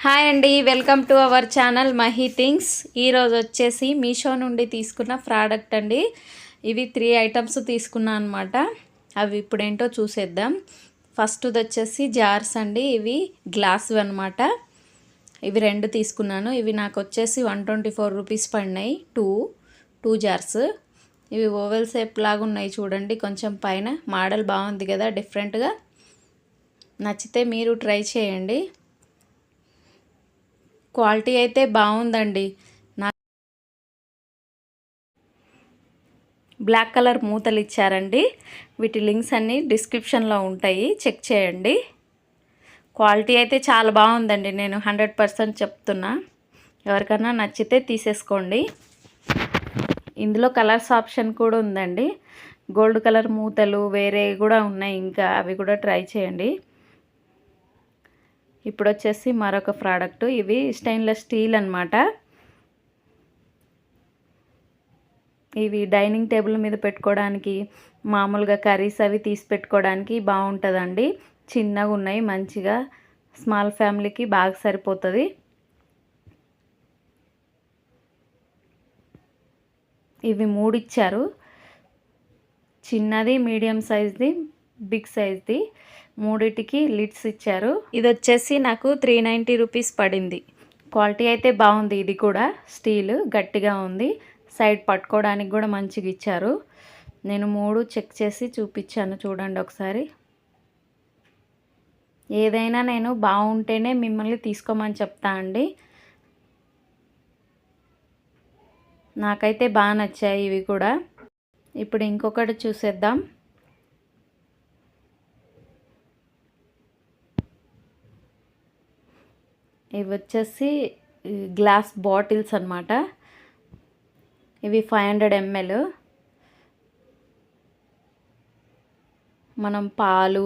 Hi అండి, welcome to our channel Mahi things. ఈరోజు వచ్చేసి మీషో నుండి తీసుకున్న ప్రోడక్ట్ అండి. ఇవి 3 ఐటమ్స్ తీసుకున్నాను అనమాట. అవి ఇప్పుడు ఏంటో చూసేద్దాం. ఫస్ట్ది వచ్చేసి జార్స్ అండి. ఇవి గ్లాస్ అనమాట. ఇవి 2 తీసుకున్నాను. ఇవి నాకు వచ్చేసి 124 రూపీస్ పడినాయి. Two jars. ఇవి ఓవెల్ షేప్ లాగా ఉన్నాయి చూడండి. కొంచెం పైన మోడల్ బాగుంది కదా, డిఫరెంట్గా. నచ్చితే మీరు ట్రై చేయండి. క్వాలిటీ అయితే బాగుందండి. నా బ్లాక్ కలర్ మూతలు ఇచ్చారండి. వీటి లింక్స్ అన్నీ డిస్క్రిప్షన్లో ఉంటాయి, చెక్ చేయండి. క్వాలిటీ అయితే చాలా బాగుందండి. నేను 100% చెప్తున్నా. ఎవరికైనా నచ్చితే తీసేసుకోండి. ఇందులో కలర్స్ ఆప్షన్ కూడా ఉందండి. గోల్డ్ కలర్ మూతలు వేరే కూడా ఉన్నాయి, ఇంకా అవి కూడా ట్రై చేయండి. ఇప్పుడు వచ్చేసి మరొక ప్రోడక్ట్. ఇవి స్టెయిన్లెస్ స్టీల్ అన్నమాట. ఇవి డైనింగ్ టేబుల్ మీద పెట్టుకోవడానికి, మామూలుగా కర్రీస్ అవి తీసి పెట్టుకోవడానికి బాగుంటుందండి. చిన్నగా ఉన్నాయి, మంచిగా స్మాల్ ఫ్యామిలీకి బాగా సరిపోతుంది. ఇవి 3 ఇచ్చారు. చిన్నది, మీడియం సైజ్ది, బిగ్ సైజ్ది. మూడిటికి లిడ్స్ ఇచ్చారు. ఇది వచ్చేసి నాకు 390 రూపీస్ పడింది. క్వాలిటీ అయితే బాగుంది. ఇది కూడా స్టీల్ గట్టిగా ఉంది. సైడ్ పట్టుకోవడానికి కూడా మంచిగా ఇచ్చారు. నేను 3 చెక్ చేసి చూపించాను, చూడండి ఒకసారి. ఏదైనా నేను బాగుంటేనే మిమ్మల్ని తీసుకోమని చెప్తా అండి. నాకైతే బాగా నచ్చాయి ఇవి కూడా. ఇప్పుడు ఇంకొకటి చూసేద్దాం. ఇవి వచ్చేసి గ్లాస్ బాటిల్స్ అన్నమాట. ఇవి 500 ml. మనం పాలు,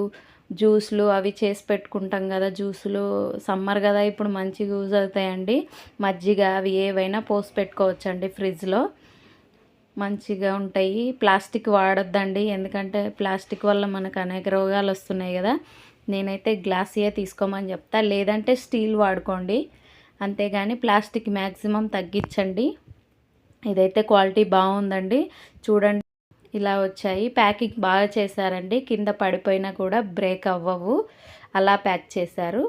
జ్యూస్లు అవి చేసి పెట్టుకుంటాం కదా. జ్యూసులు సమ్మర్ కదా, ఇప్పుడు మంచిగా యూజ్ అవుతాయండి. మజ్జిగ అవి ఏవైనా పోసి పెట్టుకోవచ్చండి ఫ్రిడ్జ్లో. మంచిగా ఉంటాయి. ప్లాస్టిక్ వాడొద్దండి, ఎందుకంటే ప్లాస్టిక్ వల్ల మనకు అనేక రోగాలు వస్తున్నాయి కదా. నేనైతే గ్లాసే తీసుకోమని చెప్తా, లేదంటే స్టీల్ వాడుకోండి. అంతేగాని ప్లాస్టిక్ మ్యాక్సిమం తగ్గించండి. ఇదైతే క్వాలిటీ బాగుందండి. చూడండి, ఇలా వచ్చాయి. ప్యాకింగ్ బాగా చేశారండి. కింద పడిపోయినా కూడా బ్రేక్ అవ్వవు, అలా ప్యాక్ చేశారు.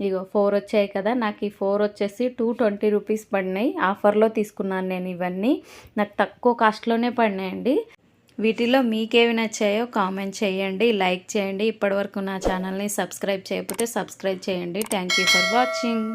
ఇగో 4 వచ్చాయి కదా. నాకు ఈ 4 వచ్చేసి 220 రూపీస్ పడినాయి. ఆఫర్లో తీసుకున్నాను నేను ఇవన్నీ. నాకు తక్కువ కాస్ట్లోనే పడినాయండి. వీటిలో మీకేవి నచ్చాయో కామెంట్ చేయండి, లైక్ చేయండి. ఇప్పటివరకు నా ఛానల్ని సబ్స్క్రైబ్ చేయకపోతే సబ్స్క్రైబ్ చేయండి. Thank you for watching.